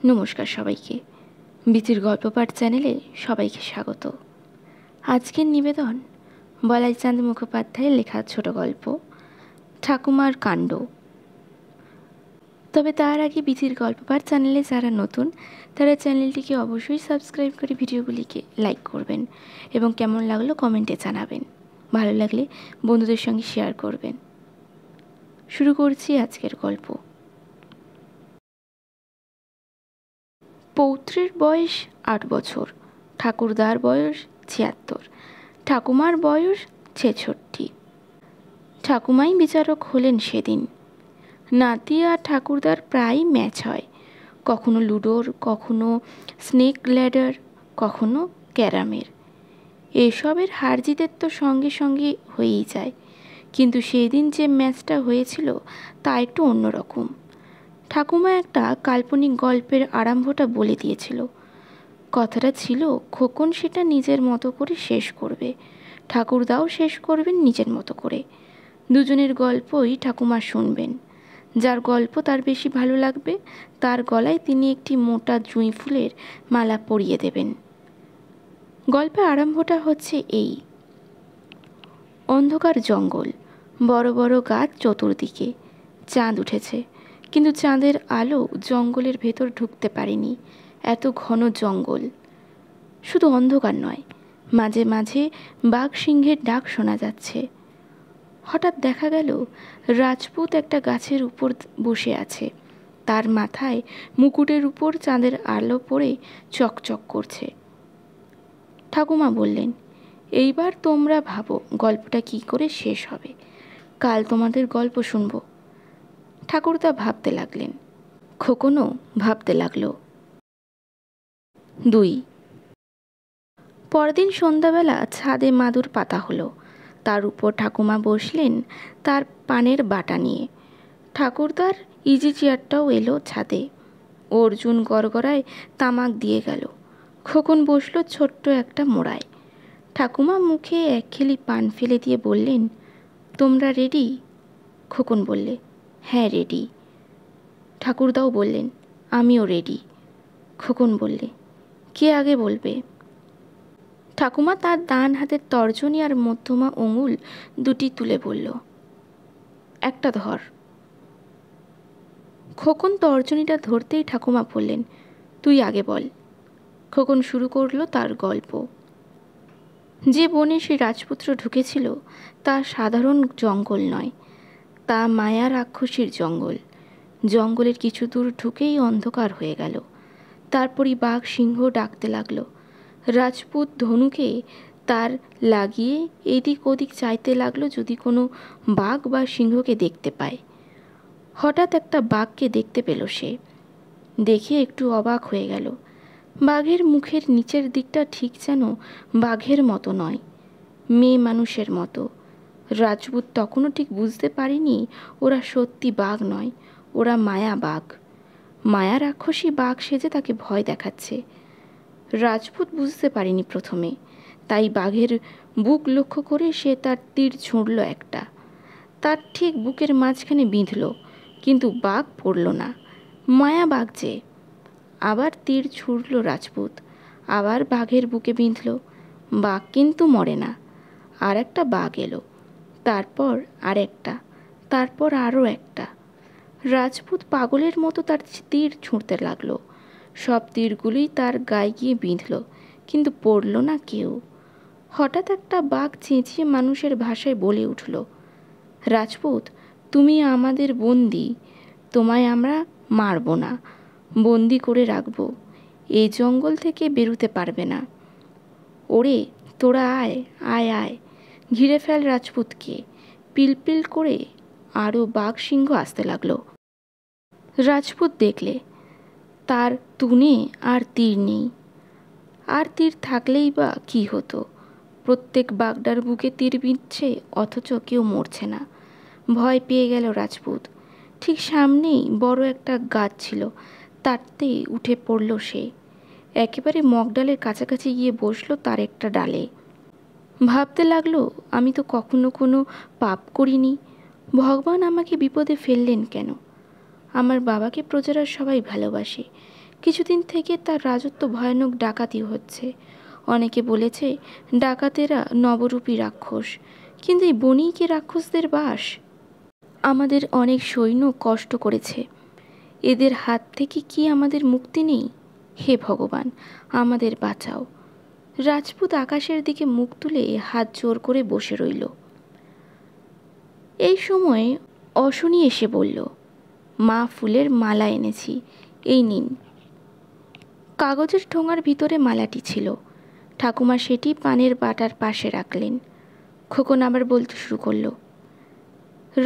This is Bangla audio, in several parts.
নমস্কার সবাইকে। বিচির গল্পপাঠ চ্যানেলে সবাইকে স্বাগত। আজকের নিবেদন বলাইচাঁদ মুখোপাধ্যায়ের লেখা ছোট গল্প ঠাকুমার কাণ্ড। তবে তার আগে বিচির গল্পপাঠ চ্যানেলে যারা নতুন তারা চ্যানেলটিকে অবশ্যই সাবস্ক্রাইব করে ভিডিওগুলিকে লাইক করবেন এবং কেমন লাগলো কমেন্টে জানাবেন। ভালো লাগলে বন্ধুদের সঙ্গে শেয়ার করবেন। শুরু করছি আজকের গল্প। পৌত্রের বয়স ৮ বছর, ঠাকুরদার বয়স ৭৬, ঠাকুমার বয়স ৬৬। ঠাকুমাই বিচারক হলেন সেদিন। নাতি আর ঠাকুরদার প্রায় ম্যাচ হয়, কখনো লুডোর, কখনো স্নেক ল্যাডার, কখনো ক্যারামের। এসবের হার জিতের তো সঙ্গে সঙ্গে হয়েই যায়, কিন্তু সেদিন যে ম্যাচটা হয়েছিল তা একটু অন্যরকম। ঠাকুমা একটা কাল্পনিক গল্পের আরম্ভটা বলে দিয়েছিল। কথাটা ছিল খোকন সেটা নিজের মতো করে শেষ করবে, ঠাকুরদাও শেষ করবেন নিজের মতো করে। দুজনের গল্পই ঠাকুমা শুনবেন। যার গল্প তার বেশি ভালো লাগবে তার গলায় তিনি একটি মোটা জুঁই ফুলের মালা পরিয়ে দেবেন। গল্পের আরম্ভটা হচ্ছে এই। অন্ধকার জঙ্গল, বড় বড় গাছ চতুর্দিকে। চাঁদ উঠেছে, কিন্তু চাঁদের আলো জঙ্গলের ভেতর ঢুকতে পারেনি, এত ঘন জঙ্গল। শুধু অন্ধকার নয়, মাঝে মাঝে বাঘ সিংহের ডাক শোনা যাচ্ছে। হঠাৎ দেখা গেল রাজপুত একটা গাছের উপর বসে আছে, তার মাথায় মুকুটের উপর চাঁদের আলো পড়ে চকচক করছে। ঠাকুমা বললেন, এইবার তোমরা ভাবো গল্পটা কি করে শেষ হবে, কাল তোমাদের গল্প শুনবো। ঠাকুরদা ভাবতে লাগলেন, খোকনও ভাবতে লাগলো। ২। পরদিন সন্ধ্যাবেলা ছাদে মাদুর পাতা হলো, তার উপর ঠাকুমা বসলেন তার পানের বাটা নিয়ে। ঠাকুরদার ইজি চেয়ারটাও এলো ছাদে। অর্জুন গড়গড়ায় তামাক দিয়ে গেল। খোকন বসলো ছোট্ট একটা মোড়ায়। ঠাকুমা মুখে একখেলি পান ফেলে দিয়ে বললেন, তোমরা রেডি? খোকন বললে, হ্যাঁ রেডি। ঠাকুরদাও বললেন, আমিও রেডি। খোকন বললে, কে আগে বলবে? ঠাকুমা তার ডান হাতের তর্জনী আর মধ্যমা আঙুল দুটি তুলে বলল, একটা ধর। খোকন তর্জনীটা ধরতেই ঠাকুমা বললেন, তুই আগে বল। খোকন শুরু করলো তার গল্প। যে বনে সে রাজপুত্র ঢুকেছিল তা সাধারণ জঙ্গল নয়, তা মায়া রাক্ষসীর জঙ্গল। জঙ্গলের কিছু দূর ঢুকেই অন্ধকার হয়ে গেল। তারপরই বাঘ সিংহ ডাকতে লাগলো। রাজপুত ধনুকে তার লাগিয়ে এদিক ওদিক চাইতে লাগলো যদি কোনো বাঘ বা সিংহকে দেখতে পায়। হঠাৎ একটা বাঘকে দেখতে পেল সে। দেখে একটু অবাক হয়ে গেল। বাঘের মুখের নিচের দিকটা ঠিক যেন বাঘের মতো নয়, মেয়ে মানুষের মতো। রাজপুত তখনও ঠিক বুঝতে পারেনি ওরা সত্যি বাঘ নয়, ওরা মায়া বাঘ। মায়া রাক্ষসী বাঘ সেজে তাকে ভয় দেখাচ্ছে। রাজপুত বুঝতে পারেনি প্রথমে, তাই বাঘের বুক লক্ষ্য করে সে তার তীর ছুঁড়ল একটা। তার ঠিক বুকের মাঝখানে বিঁধল, কিন্তু বাঘ পড়ল না, মায়া বাঘ যে। আবার তীর ছুঁড়ল রাজপুত, আবার বাঘের বুকে বিঁধল, বাঘ কিন্তু মরে না। আর একটা বাঘ এলো, তারপর আর একটা, তারপর আরও একটা। রাজপুত পাগলের মতো তার তীর ছুঁড়তে লাগলো। সব তীরগুলোই তার গায়ে গিয়ে বিঁধল, কিন্তু পড়ল না কেউ। হঠাৎ একটা বাঘ চেঁচিয়ে মানুষের ভাষায় বলে উঠল, রাজপুত, তুমি আমাদের বন্দি, তোমায় আমরা মারব না, বন্দি করে রাখব, এই জঙ্গল থেকে বেরোতে পারবে না। ওরে তোরা আয় আয় আয়, ঘিরে ফেল রাজপুতকে। পিলপিল করে আরও বাঘ সিংহ আসতে লাগলো। রাজপুত দেখলে তার তুনে আর তীর নেই। আর তীর থাকলেই বা কি হতো, প্রত্যেক বাঘটার বুকে তীর বিঁধছে অথচ কেউ মরছে না। ভয় পেয়ে গেল রাজপুত। ঠিক সামনেই বড় একটা গাছ ছিল, তারতেই উঠে পড়ল সে। একেবারে মগডালের কাছাকাছি গিয়ে বসলো তার একটা ডালে। ভাবতে লাগলো, আমি তো কখনো কোনো পাপ করিনি, ভগবান আমাকে বিপদে ফেললেন কেন? আমার বাবাকে প্রজারা সবাই ভালোবাসে, কিছুদিন থেকে তার রাজত্ব ভয়ানক ডাকাতি হচ্ছে। অনেকে বলেছে ডাকাতেরা নবরূপী রাক্ষস, কিন্তু এই বনেই কি রাক্ষসদের বাস? আমাদের অনেক সৈন্য কষ্ট করেছে, এদের হাত থেকে কি আমাদের মুক্তি নেই? হে ভগবান, আমাদের বাঁচাও। রাজপুত আকাশের দিকে মুখ তুলে হাত জোর করে বসে রইল। এই সময় অশনি এসে বলল, মা ফুলের মালা এনেছি, এই নিন। কাগজের ঠোঙার ভিতরে মালাটি ছিল। ঠাকুমা সেটি পানের বাটার পাশে রাখলেন। খোকন আবার বলতে শুরু করলো।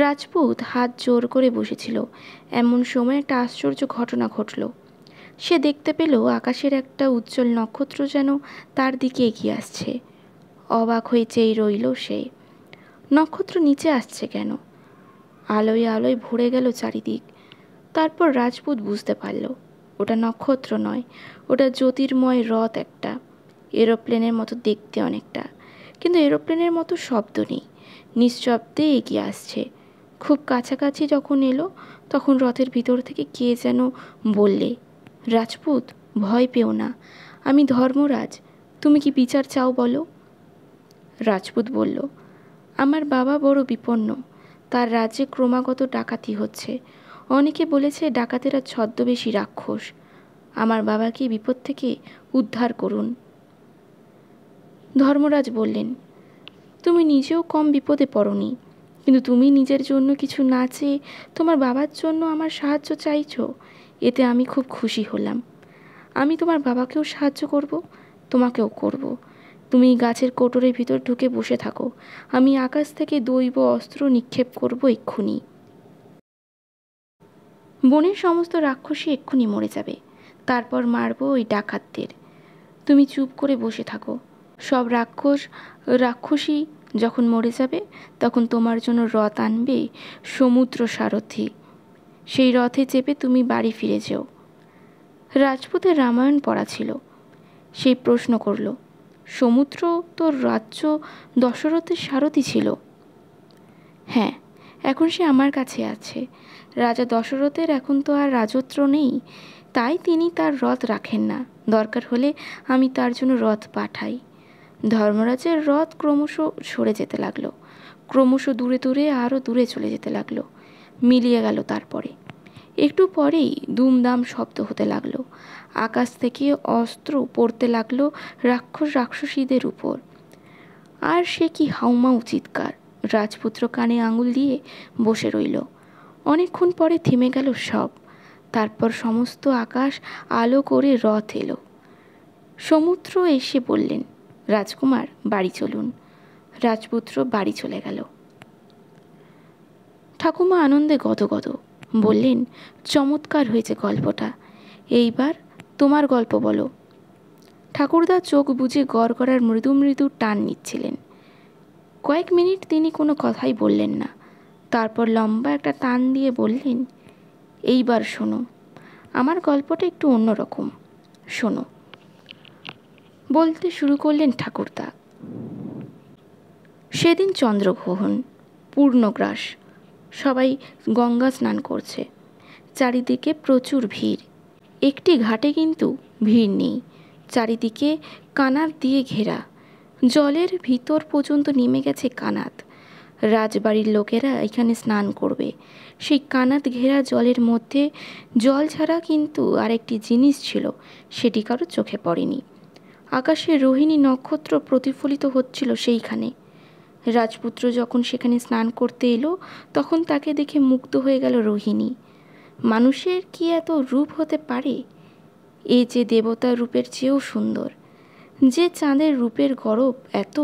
রাজপুত হাত জোর করে বসেছিল। এমন সময় একটা আশ্চর্য ঘটনা ঘটল। সে দেখতে পেল আকাশের একটা উজ্জ্বল নক্ষত্র যেন তার দিকে এগিয়ে আসছে। অবাক হয়ে চেয়ে রইল সে। নক্ষত্র নিচে আসছে কেন? আলোয় আলোয় ভরে গেল চারিদিক। তারপর রাজপুত বুঝতে পারল ওটা নক্ষত্র নয়, ওটা জ্যোতির্ময় রথ একটা। এরোপ্লেনের মতো দেখতে অনেকটা, কিন্তু এরোপ্লেনের মতো শব্দ নেই, নিঃশব্দে এগিয়ে আসছে। খুব কাছাকাছি যখন এলো তখন রথের ভিতর থেকে কে যেন বললে, রাজপুত, ভয় পেও না, আমি ধর্মরাজ, তুমি কি বিচার চাও বলো? রাজপুত বলল, আমার বাবা বড় বিপন্ন, তার রাজ্যে ক্রমাগত ডাকাতি হচ্ছে। অনেকে বলেছে ডাকাতেরা ছদ্মবেশী রাক্ষস। আমার বাবাকে বিপদ থেকে উদ্ধার করুন। ধর্মরাজ বললেন, তুমি নিজেও কম বিপদে পড়নি, কিন্তু তুমি নিজের জন্য কিছু না চেয়ে তোমার বাবার জন্য আমার সাহায্য চাইছো, এতে আমি খুব খুশি হলাম। আমি তোমার বাবাকেও সাহায্য করব, তোমাকেও করব। তুমি গাছের কোটরের ভিতর ঢুকে বসে থাকো, আমি আকাশ থেকে দৈব অস্ত্র নিক্ষেপ করব এক্ষুনি। বনের সমস্ত রাক্ষসী এক্ষুনি মরে যাবে, তারপর মারব ওই ডাকাতদের। তুমি চুপ করে বসে থাকো। সব রাক্ষসী যখন মরে যাবে তখন তোমার জন্য রথ আনবে সমুদ্র সারথি। সেই রথে চেপে তুমি বাড়ি ফিরে যেও। রাজপুতের রামায়ণ পড়া ছিল। সেই প্রশ্ন করল, সমুদ্র তোর রাজ্য দশরথের সারথি ছিল? হ্যাঁ, এখন সে আমার কাছে আছে। রাজা দশরথের এখন তো আর রাজত্ব নেই, তাই তিনি তার রথ রাখেন না। দরকার হলে আমি তার জন্য রথ পাঠাই। ধর্মরাজের রথ ক্রমশ সরে যেতে লাগলো, ক্রমশ দূরে দূরে আরও দূরে চলে যেতে লাগলো, মিলিয়ে গেল। তারপরে একটু পরেই দুমদাম শব্দ হতে লাগলো। আকাশ থেকে অস্ত্র পড়তে লাগলো রাক্ষসীদের উপর। আর সে কি হাউমাউ চিৎকার! রাজপুত্র কানে আঙুল দিয়ে বসে রইল। অনেকক্ষণ পরে থেমে গেল সব। তারপর সমস্ত আকাশ আলো করে রথ এলো। সমুদ্র এসে বললেন, রাজকুমার, বাড়ি চলুন। রাজপুত্র বাড়ি চলে গেল। ঠাকুমা আনন্দে গদগদ। বললেন, চমৎকার হয়েছে গল্পটা, এইবার তোমার গল্প বলো। ঠাকুরদা চোখ বুজে গড় করার মৃদু মৃদু টান নিচ্ছিলেন। কয়েক মিনিট তিনি কোনো কথাই বললেন না। তারপর লম্বা একটা টান দিয়ে বললেন, এইবার শোনো, আমার গল্পটা একটু অন্যরকম, শোনো। বলতে শুরু করলেন ঠাকুরদা। সেদিন চন্দ্রগ্রহণ, পূর্ণগ্রাস, সবাই গঙ্গা স্নান করছে। চারিদিকে প্রচুর ভিড়। একটি ঘাটে কিন্তু ভিড় নেই, চারিদিকে কানাত দিয়ে ঘেরা। জলের ভিতর পর্যন্ত নেমে গেছে কানাত। রাজবাড়ির লোকেরা এখানে স্নান করবে। সেই কানাত ঘেরা জলের মধ্যে জল ছাড়া কিন্তু আরেকটি জিনিস ছিল, সেটি কারো চোখে পড়েনি। আকাশে রোহিণী নক্ষত্র প্রতিফলিত হচ্ছিল সেইখানে। রাজপুত্র যখন সেখানে স্নান করতে এলো তখন তাকে দেখে মুগ্ধ হয়ে গেল রোহিণী। মানুষের কি এত রূপ হতে পারে? এ যে দেবতার রূপের চেয়েও সুন্দর। যে চাঁদের রূপের গরব এত,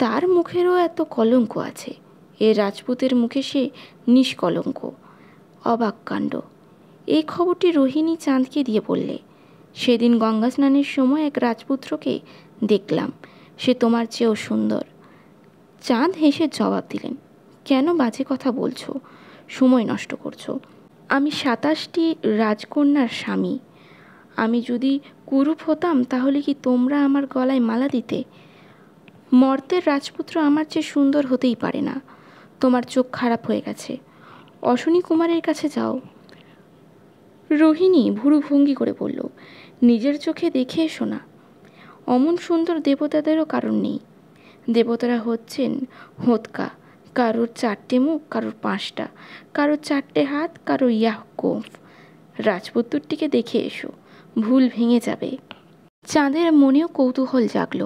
তার মুখেরও এত কলঙ্ক আছে। এ রাজপুতের মুখে সে নিষ্কলঙ্ক। অবাক কাণ্ড। এই খবরটি রোহিণী চাঁদকে দিয়ে বললে, সেদিন গঙ্গা স্নানের সময় এক রাজপুত্রকে দেখলাম, সে তোমার চেয়েও সুন্দর। চাঁদ হেসে জবাব দিলেন, কেন বাজে কথা বলছো, সময় নষ্ট করছো। আমি 27টি রাজকন্যার স্বামী। আমি যদি কুরূপ হতাম তাহলে কি তোমরা আমার গলায় মালা দিতে? মর্তের রাজপুত্র আমার চেয়ে সুন্দর হতেই পারে না। তোমার চোখ খারাপ হয়ে গেছে, অশ্বিনী কুমারের কাছে যাও। রোহিণী ভুরু ভঙ্গি করে বলল, নিজের চোখে দেখে এসো না। অমন সুন্দর দেবতাদেরও কারণ নেই। দেবতারা হচ্ছেন হোতকা, কারোর 4টে মুখ, কারোর 5টা, কারোর 4টে হাত, কারোর ইয়াহকোফ। রাজপুত্রটিকে দেখে এসো, ভুল ভেঙে যাবে। চাঁদের মনেও কৌতূহল জাগল।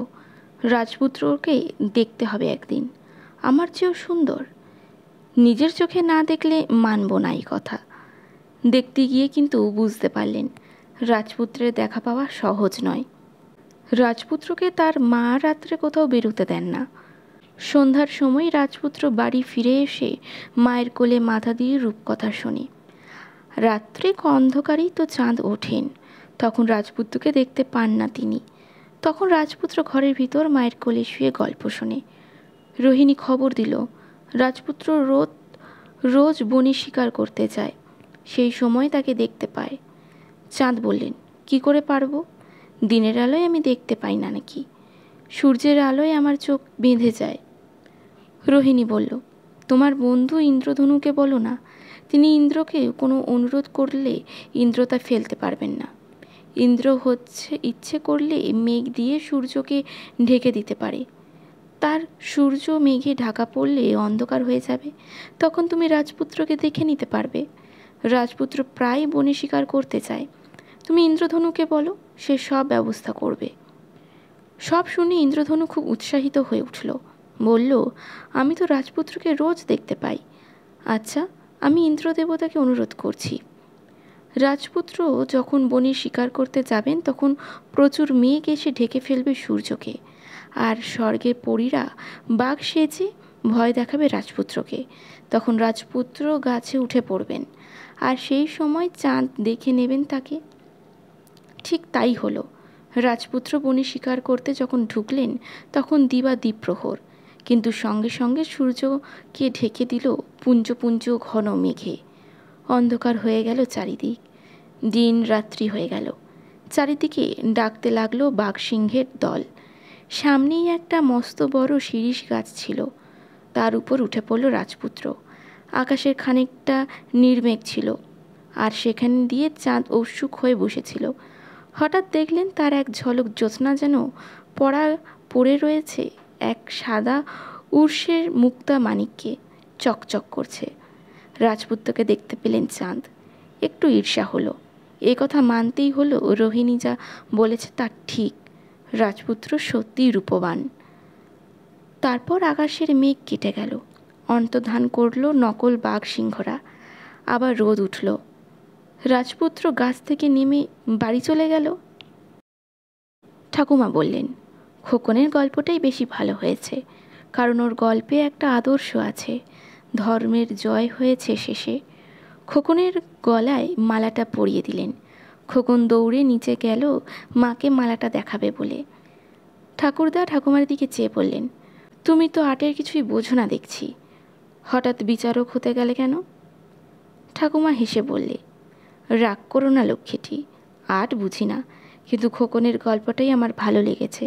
রাজপুত্রকে দেখতে হবে একদিন, আমার চেয়েও সুন্দর। নিজের চোখে না দেখলে মানব না এই কথা। দেখতে গিয়ে কিন্তু বুঝতে পারলেন রাজপুত্রের দেখা পাওয়া সহজ নয়। রাজপুত্রকে তার মা রাত্রে কোথাও বেরোতে দেন না। সন্ধ্যার সময় রাজপুত্র বাড়ি ফিরে এসে মায়ের কোলে মাথা দিয়ে রূপকথা শোনে। রাত্রে অন্ধকারেই তো চাঁদ ওঠেন, তখন রাজপুত্রকে দেখতে পান না তিনি। তখন রাজপুত্র ঘরের ভিতর মায়ের কোলে শুয়ে গল্প শোনে। রোহিণী খবর দিল, রাজপুত্র রোজ বনে শিকার করতে যায়, সেই সময় তাকে দেখতে পায়। চাঁদ বললেন, কি করে পারবো? দিনের আলোয় আমি দেখতে পাই না নাকি? সূর্যের আলোয় আমার চোখ বেঁধে যায়। রোহিণী বলল, তোমার বন্ধু ইন্দ্রধনুকে বলো না, তিনি ইন্দ্রকে কোনো অনুরোধ করলে ইন্দ্র তা ফেলতে পারবেন না। ইন্দ্র ইচ্ছে করলে মেঘ দিয়ে সূর্যকে ঢেকে দিতে পারে। তার সূর্য মেঘে ঢাকা পড়লে অন্ধকার হয়ে যাবে, তখন তুমি রাজপুত্রকে দেখে নিতে পারবে। রাজপুত্র প্রায় বনে শিকার করতে চায়, তুমি ইন্দ্রধনুকে বলো, সে সব ব্যবস্থা করবে। সব শুনে ইন্দ্রধনু খুব উৎসাহিত হয়ে উঠল। বলল, আমি তো রাজপুত্রকে রোজ দেখতে পাই। আচ্ছা, আমি ইন্দ্রদেবতাকে অনুরোধ করছি। রাজপুত্র যখন বনে শিকার করতে যাবেন তখন প্রচুর মেঘ এসে ঢেকে ফেলবে সূর্যকে, আর স্বর্গের পরীরা বাঘ সেজে ভয় দেখাবে রাজপুত্রকে। তখন রাজপুত্র গাছে উঠে পড়বেন, আর সেই সময় চাঁদ দেখে নেবেন তাকে। ঠিক তাই হলো। রাজপুত্র বনে শিকার করতে যখন ঢুকলেন তখন দিবা দ্বীপ্রহর, কিন্তু সঙ্গে সঙ্গে সূর্যকে ঢেকে দিল পুঞ্জ পুঞ্জ ঘন মেঘে। অন্ধকার হয়ে গেল চারিদিক, দিন রাত্রি হয়ে গেল। চারিদিকে ডাকতে লাগলো বাঘ সিংহের দল। সামনেই একটা মস্ত বড় শিরীষ গাছ ছিল, তার উপর উঠে পড়ল রাজপুত্র। আকাশের খানিকটা নির্মেঘ ছিল, আর সেখান দিয়ে চাঁদ উৎসুক হয়ে বসেছিল। হঠাৎ দেখলেন তার এক ঝলক জ্যোৎস্না যেন পড়ে রয়েছে এক সাদা উর্ষের মুক্তা মানিক্যে, চকচক করছে। রাজপুত্রকে দেখতে পেলেন চাঁদ, একটু ঈর্ষা হলো। এ কথা মানতেই হলো, রোহিণী যা বলেছে তা ঠিক, রাজপুত্র সত্যিই রূপবান। তারপর আকাশের মেঘ কেটে গেল, অন্তর্ধান করল নকল বাঘ সিংহরা। আবার রোদ উঠল। রাজপুত্র গাছ থেকে নেমে বাড়ি চলে গেল। ঠাকুমা বললেন, খোকনের গল্পটাই বেশি ভালো হয়েছে, কারণ ওর গল্পে একটা আদর্শ আছে। ধর্মের জয় হয়েছে শেষে। খোকনের গলায় মালাটা পরিয়ে দিলেন। খোকন দৌড়ে নিচে গেল মাকে মালাটা দেখাবে বলে। ঠাকুরদা ঠাকুমার দিকে চেয়ে বললেন, তুমি তো আর্টের কিছুই বোঝো না দেখছি, হঠাৎ বিচারক হতে গেলে কেন? ঠাকুমা হেসে বললে, রাগ করো না লক্ষ্মীটি, আর্ট বুঝি না, কিন্তু খোকনের গল্পটাই আমার ভালো লেগেছে।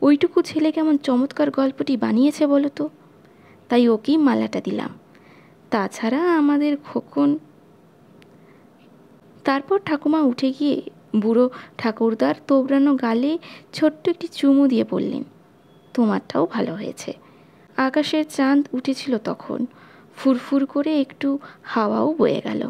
ওইটুকু ছেলে কেমন চমৎকার গল্পটি বানিয়েছে বলো তো, তাই ওকেই মালাটা দিলাম। তাছাড়া আমাদের খোকন। তারপর ঠাকুমা উঠে গিয়ে বুড়ো ঠাকুরদার তোবড়ানো গালে ছোট্ট একটি চুমু দিয়ে বললেন, তোমারটাও ভালো হয়েছে। আকাশের চাঁদ উঠেছিল তখন, ফুরফুর করে একটু হাওয়াও বয়ে গেল।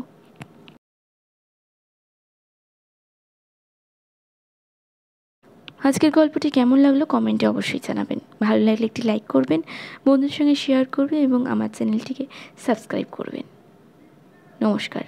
আজকের গল্পটি কেমন লাগলো কমেন্টে অবশ্যই জানাবেন। ভালো লাগলে একটি লাইক করবেন, বন্ধুদের সঙ্গে শেয়ার করবেন এবং আমার চ্যানেলটিকে সাবস্ক্রাইব করবেন। নমস্কার।